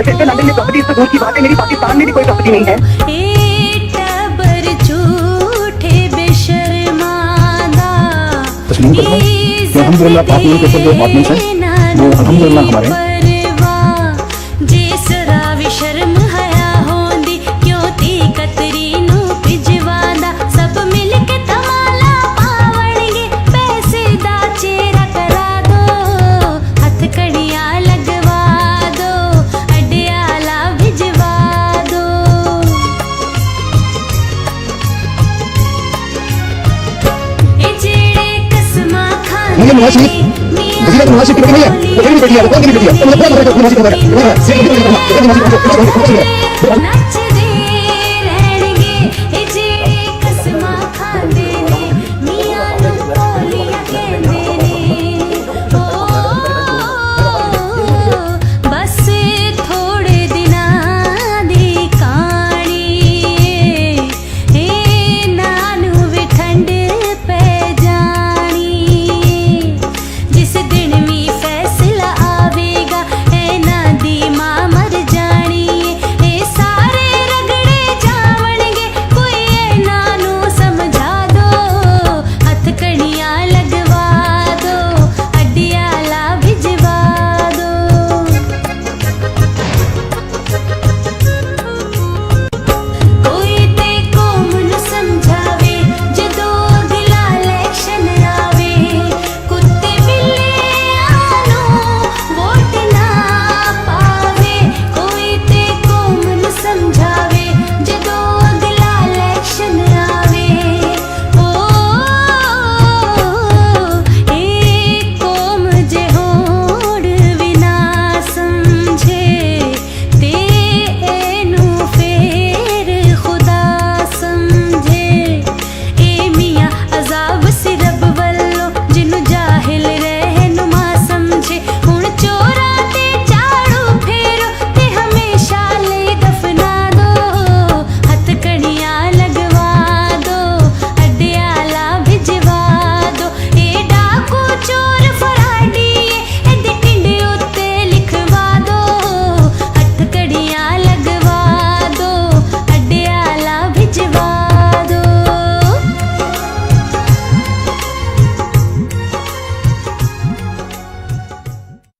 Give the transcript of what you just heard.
सिर्फ लंदन में प्रॉपर्टी तो दूर की बात है, मेरी पाकिस्तान में भी कोई प्रॉपर्टी नहीं है। तस्लीम करता हूँ कि अल्हम्दुलिल्लाह पाक के ऊपर जो अपार्टमेंट्स हैं वो अल्हम्दुलिल्लाह हमारे हैं। मुझे नवाज शरीफ वज़ीर नवाज शरीफ की बेटी नहीं है, वो मेरी बेटी है। कौन की बेटी है?